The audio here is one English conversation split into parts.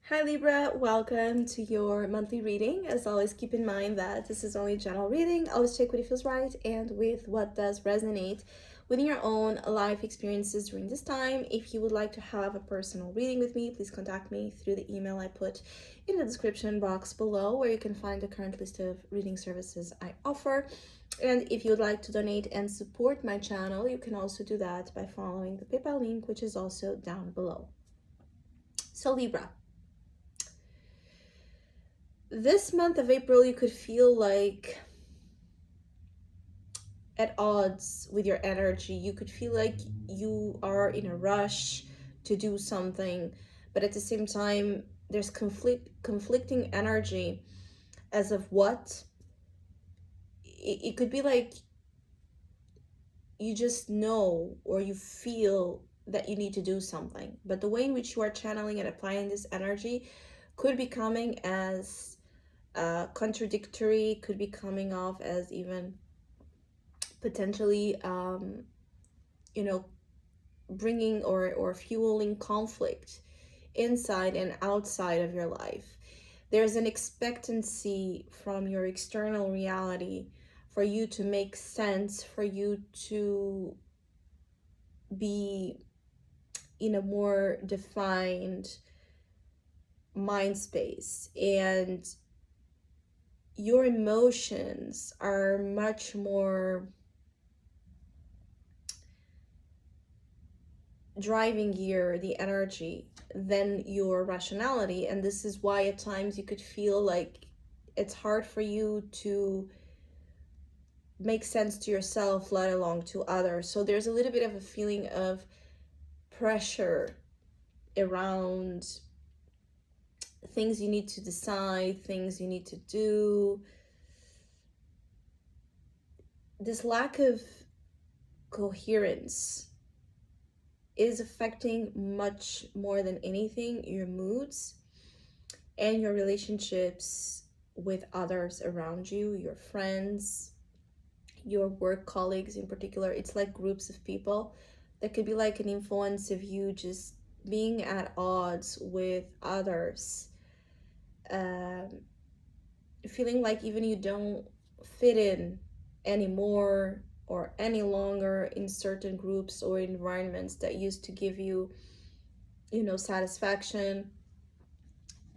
Hi Libra, welcome to your monthly reading. As always, keep in mind that this is only a general reading. Always check what it feels right and with what does resonate within your own life experiences during this time. If you would like to have a personal reading with me, please contact me through the email I put in the description box below, where you can find the current list of reading services I offer. And if you would like to donate and support my channel, you can also do that by following the PayPal link, which is also down below. So Libra, this month of April, you could feel like at odds with your energy. You could feel like you are in a rush to do something, but at the same time, there's conflicting energy as of what. It could be like you just know or you feel that you need to do something, but the way in which you are channeling and applying this energy could be coming as contradictory, could be coming off as even potentially bringing or fueling conflict inside and outside of your life. There's an expectancy from your external reality for you to make sense, for you to be in a more defined mind space, and your emotions are much more driving the energy than your rationality. And this is why at times you could feel like it's hard for you to make sense to yourself, let alone to others. So there's a little bit of a feeling of pressure around things you need to decide, things you need to do. This lack of coherence is affecting much more than anything your moods and your relationships with others around you, your friends, your work colleagues in particular. It's like groups of people that could be like an influence of you just being at odds with others, feeling like even you don't fit in anymore or any longer in certain groups or environments that used to give you, satisfaction.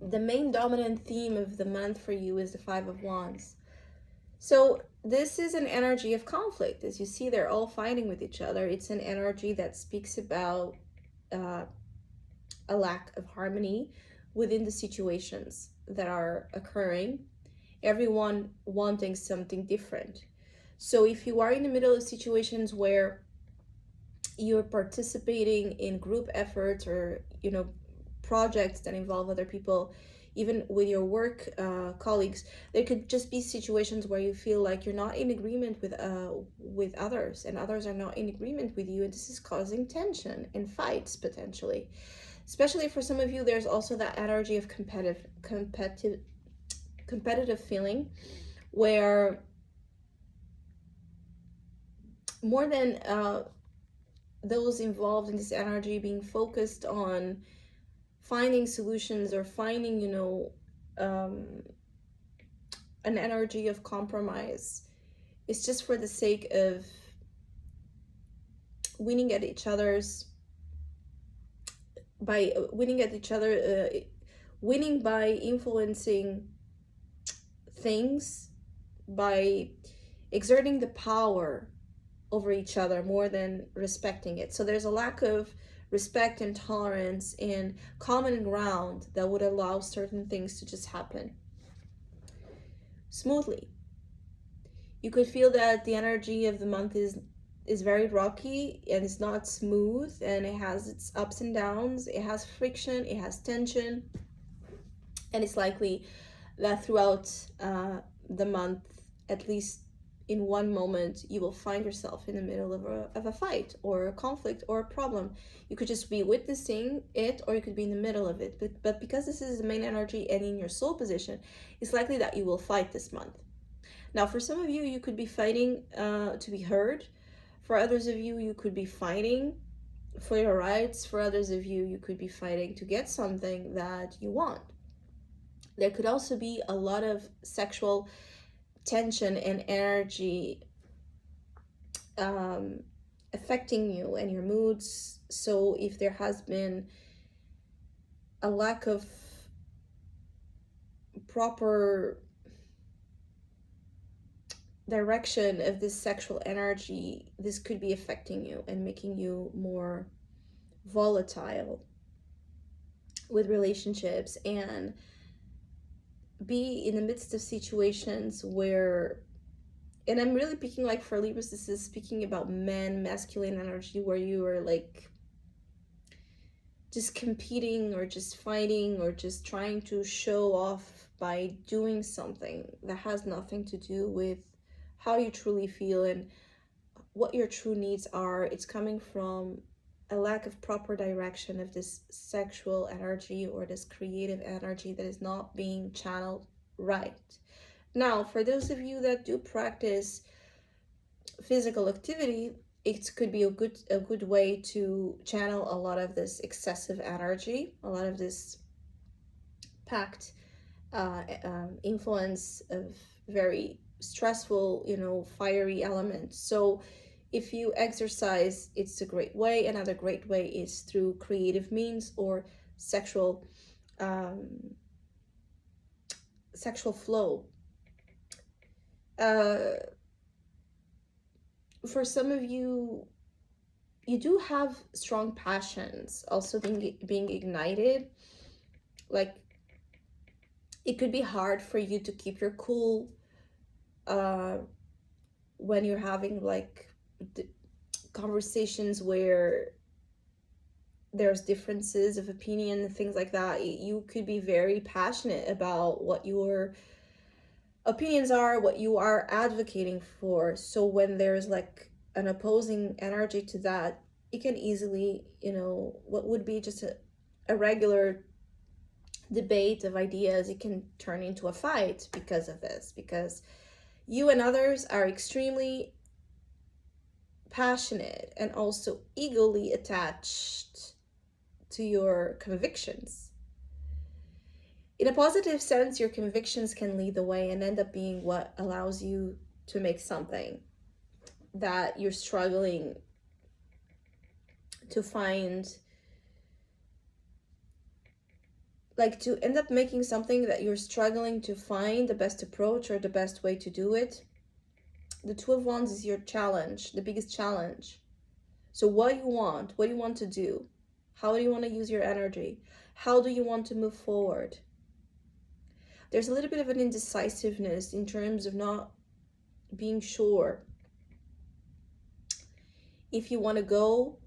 The main dominant theme of the month for you is the Five of Wands. So this is an energy of conflict. As you see, they're all fighting with each other. It's an energy that speaks about a lack of harmony within the situations that are occurring, everyone wanting something different. So if you are in the middle of situations where you're participating in group efforts or projects that involve other people, even with your work colleagues, there could just be situations where you feel like you're not in agreement with others, and others are not in agreement with you, and this is causing tension and fights potentially. Especially for some of you, there's also that energy of competitive feeling, where more than those involved in this energy being focused on finding solutions or finding an energy of compromise, it's just for the sake of winning at each other, winning by influencing things, by exerting the power over each other more than respecting it. So there's a lack of respect and tolerance and common ground that would allow certain things to just happen smoothly. You could feel that the energy of the month is very rocky and it's not smooth, and it has its ups and downs, it has friction, it has tension, and it's likely that throughout the month, at least in one moment, you will find yourself in the middle of a fight or a conflict or a problem. You could just be witnessing it, or you could be in the middle of it. But because this is the main energy and in your soul position, it's likely that you will fight this month. Now, for some of you, you could be fighting to be heard. For others of you, you could be fighting for your rights. For others of you, you could be fighting to get something that you want. There could also be a lot of sexual tension and energy affecting you and your moods. So if there has been a lack of proper direction of this sexual energy, this could be affecting you and making you more volatile with relationships, and be in the midst of situations where, and I'm really picking, like, for Libras, this is speaking about men, masculine energy, where you are like just competing or just fighting or just trying to show off by doing something that has nothing to do with how you truly feel and what your true needs are. It's coming from a lack of proper direction of this sexual energy or this creative energy that is not being channeled right. Now, for those of you that do practice physical activity, it could be a good way to channel a lot of this excessive energy, a lot of this packed influence of very stressful, fiery elements. So if you exercise, it's a great way. Another great way is through creative means or sexual flow. For some of you, you do have strong passions also being ignited. Like, it could be hard for you to keep your cool when you're having like conversations where there's differences of opinion and things like that. You could be very passionate about what your opinions are, what you are advocating for. So when there's like an opposing energy to that, it can easily, what would be just a regular debate of ideas, it can turn into a fight because of this, because you and others are extremely passionate and also eagerly attached to your convictions. In a positive sense, your convictions can lead the way and end up being what allows you to make something that you're struggling to find, like to end up making something that you're struggling to find the best approach or the best way to do it. The Two of Wands is your challenge, the biggest challenge. So what do you want to do? How do you want to use your energy? How do you want to move forward? There's a little bit of an indecisiveness in terms of not being sure if you want to go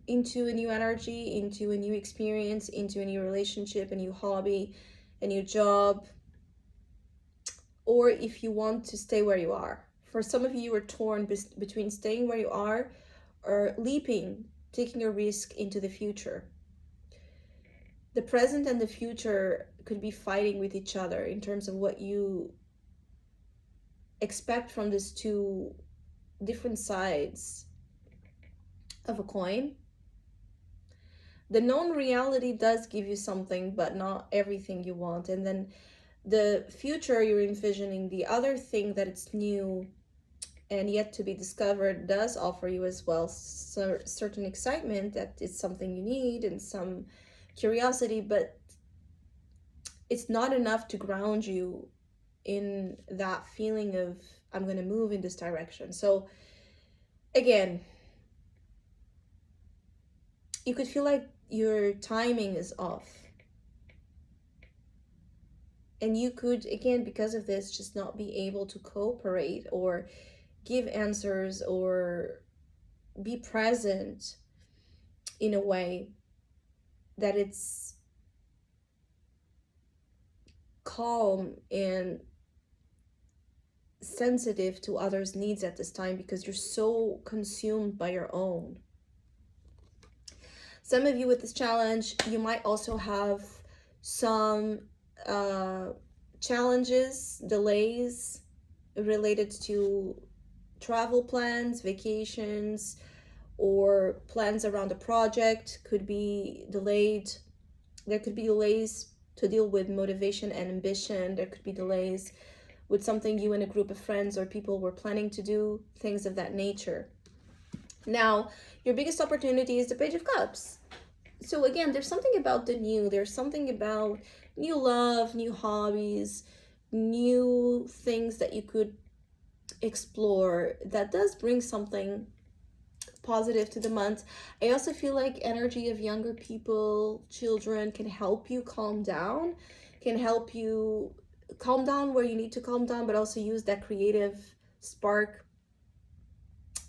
into a new energy, into a new experience, into a new relationship, a new hobby, a new job, or if you want to stay where you are. For some of you are torn between staying where you are or leaping, taking a risk into the future. The present and the future could be fighting with each other in terms of what you expect from these two different sides of a coin. The known reality does give you something, but not everything you want. And then the future you're envisioning, the other thing that it's new and yet to be discovered, does offer you as well certain excitement that it's something you need and some curiosity, but it's not enough to ground you in that feeling of, I'm going to move in this direction. So again, you could feel like your timing is off. And you could, again, because of this, just not be able to cooperate or give answers or be present in a way that it's calm and sensitive to others' needs at this time, because you're so consumed by your own. Some of you with this challenge, you might also have some challenges, delays related to travel plans, vacations, or plans around a project could be delayed. There could be delays to deal with motivation and ambition. There could be delays with something you and a group of friends or people were planning to do, things of that nature. Now, your biggest opportunity is the Page of Cups. So again, there's something about the new. There's something about new love, new hobbies, new things that you could explore that does bring something positive to the month. I also feel like energy of younger people, children, can help you calm down, can help you calm down where you need to calm down, but also use that creative spark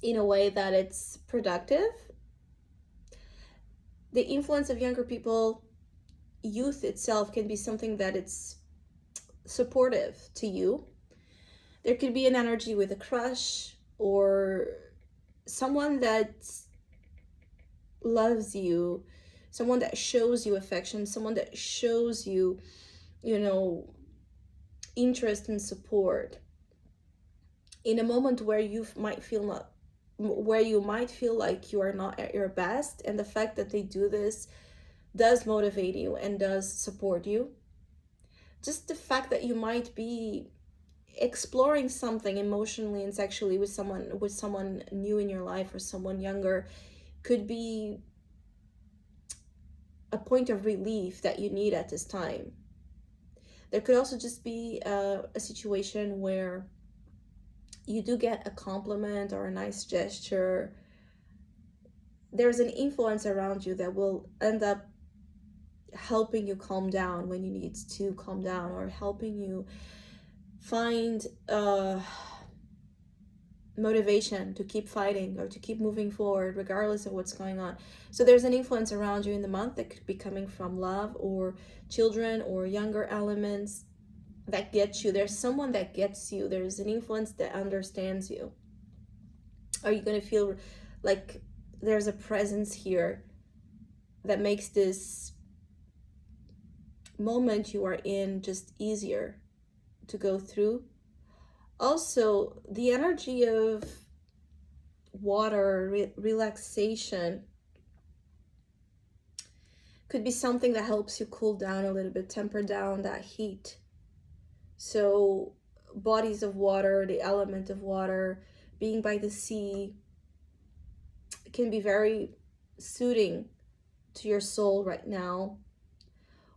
in a way that it's productive. The influence of younger people, youth itself, can be something that it's supportive to you. There could be an energy with a crush or someone that loves you, someone that shows you affection, someone that shows you, interest and support in a moment where you might feel like you are not at your best, and the fact that they do this does motivate you and does support you. Just the fact that you might be exploring something emotionally and sexually with someone new in your life or someone younger could be a point of relief that you need at this time. There could also just be a situation where you do get a compliment or a nice gesture. There's an influence around you that will end up helping you calm down when you need to calm down, or helping you find motivation to keep fighting or to keep moving forward regardless of what's going on. So there's an influence around you in the month that could be coming from love or children or younger elements that get you. There's someone that gets you. There's an influence that understands you. Are you going to feel like there's a presence here that makes this moment you are in just easier to go through? Also, the energy of water, relaxation, could be something that helps you cool down a little bit, temper down that heat. So bodies of water, the element of water, being by the sea, can be very soothing to your soul right now.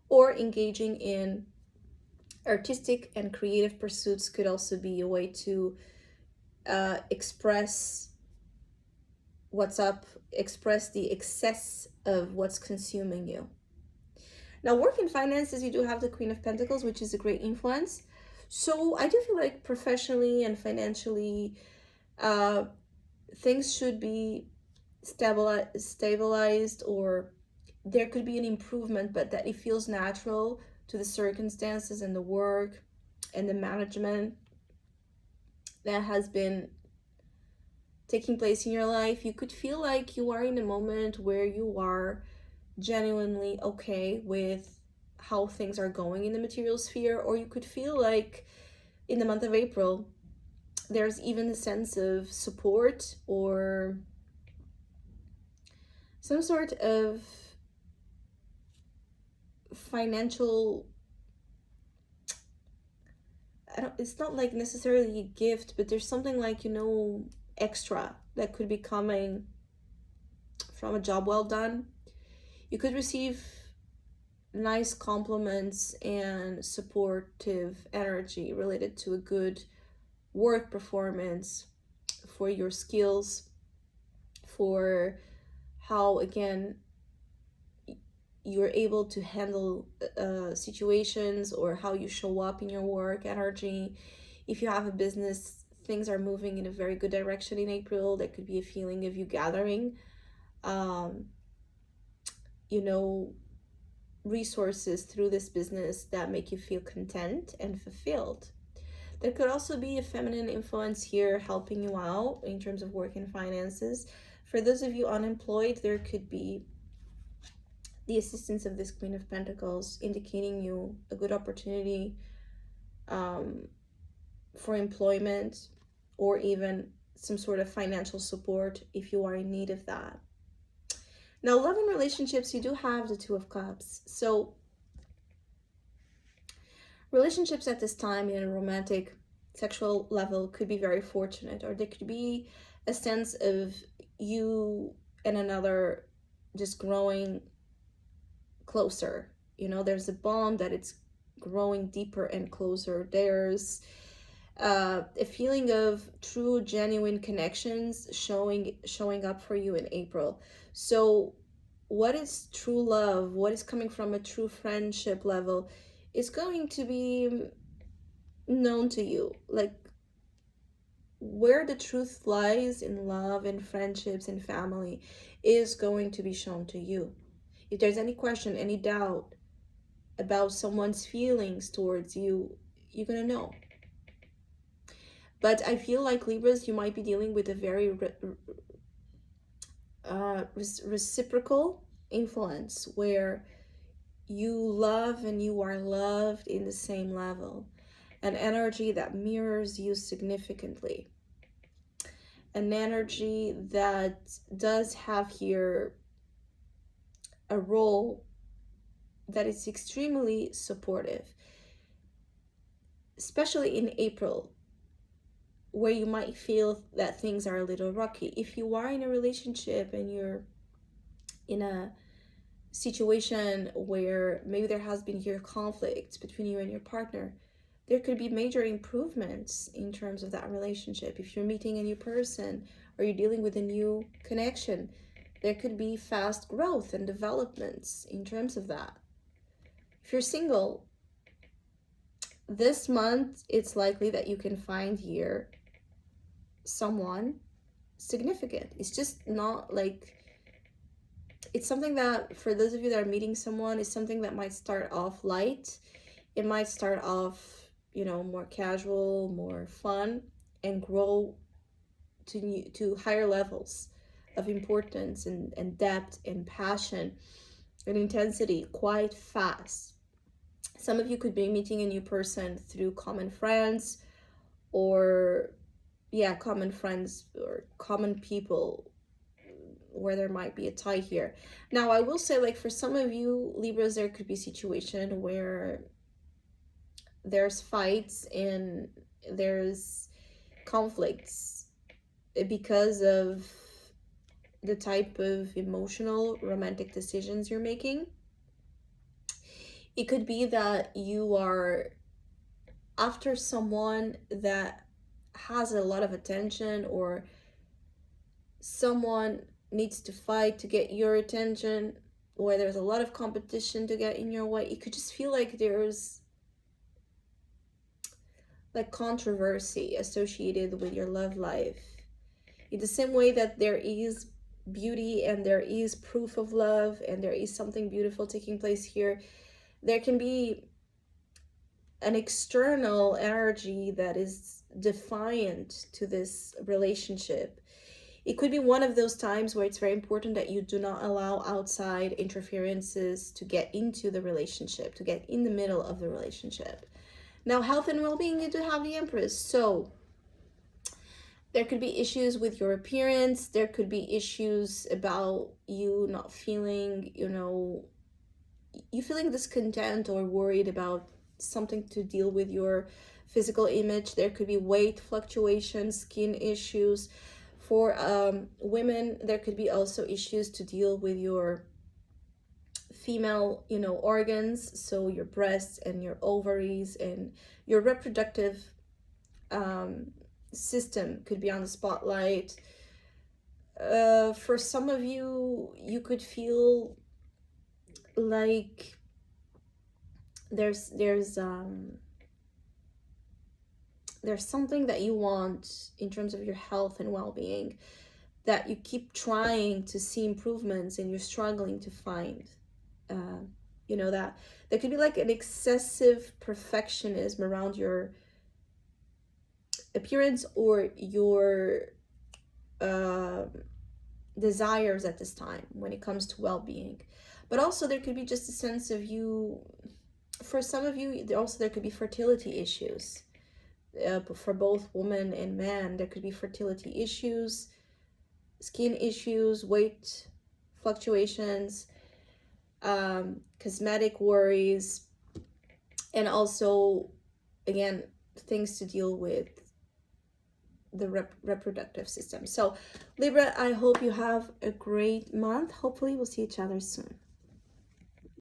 Or engaging in artistic and creative pursuits could also be a way to express what's up, express the excess of what's consuming you. Now, work and finances, you do have the Queen of Pentacles, which is a great influence. So I do feel like professionally and financially, things should be stabilized, or there could be an improvement, but that it feels natural to the circumstances and the work and the management that has been taking place in your life. You could feel like you are in a moment where you are genuinely okay with how things are going in the material sphere, or you could feel like in the month of April there's even a sense of support or some sort of financial, it's not like necessarily a gift, but there's something like, extra that could be coming from a job well done. You could receive nice compliments and supportive energy related to a good work performance, for your skills, for how, again, you're able to handle situations, or how you show up in your work energy. If you have a business, things are moving in a very good direction in April. There could be a feeling of you gathering resources through this business that make you feel content and fulfilled. There could also be a feminine influence here helping you out in terms of work and finances. For those of you unemployed, there could be the assistance of this Queen of Pentacles indicating you a good opportunity for employment, or even some sort of financial support if you are in need of that. Now, love and relationships, you do have the Two of Cups. So relationships at this time in a romantic sexual level could be very fortunate, or there could be a sense of you and another just growing closer. There's a bond that it's growing deeper and closer. There's a feeling of true, genuine connections showing up for you in April. So what is true love, what is coming from a true friendship level, is going to be known to you. Like, where the truth lies in love and friendships and family is going to be shown to you. If there's any question, any doubt about someone's feelings towards you, you're gonna know. But I feel like Libras, you might be dealing with a very reciprocal influence where you love and you are loved in the same level. An energy that mirrors you significantly. An energy that does have here a role that is extremely supportive, especially in April, where you might feel that things are a little rocky. If you are in a relationship and you're in a situation where maybe there has been here conflict between you and your partner, there could be major improvements in terms of that relationship. If you're meeting a new person or you're dealing with a new connection, there could be fast growth and developments in terms of that. If you're single, this month, it's likely that you can find here someone significant. It's just not like, it's something that, for those of you that are meeting someone, is something that might start off light. It might start off, more casual, more fun, and grow to higher levels of importance and depth and passion and intensity quite fast. Some of you could be meeting a new person through common friends or common friends or common people where there might be a tie here. Now, I will say, like, for some of you Libras, there could be a situation where there's fights and there's conflicts because of the type of emotional romantic decisions you're making. It could be that you are after someone that has a lot of attention, or someone needs to fight to get your attention, or there's a lot of competition to get in your way. It could just feel like there's like controversy associated with your love life. In the same way that there is beauty and there is proof of love and there is something beautiful taking place here, there can be an external energy that is defiant to this relationship. It could be one of those times where it's very important that you do not allow outside interferences to get into the relationship, to get in the middle of the relationship. Now, health and well-being, you do have the Empress. So there could be issues with your appearance. There could be issues about you not feeling, you feeling discontent or worried about something to deal with your physical image. There could be weight fluctuations, skin issues. For women, there could be also issues to deal with your female, organs. So your breasts and your ovaries and your reproductive system could be on the spotlight. For some of you, you could feel like there's something that you want in terms of your health and well-being that you keep trying to see improvements and you're struggling to find. That there could be like an excessive perfectionism around your appearance or your desires at this time when it comes to well-being. But also there could be just a sense of you, for some of you, also there could be fertility issues. for both women and men. There could be fertility issues, skin issues, weight fluctuations, cosmetic worries, and also, again, things to deal with the reproductive system. So Libra, I hope you have a great month. Hopefully we'll see each other soon.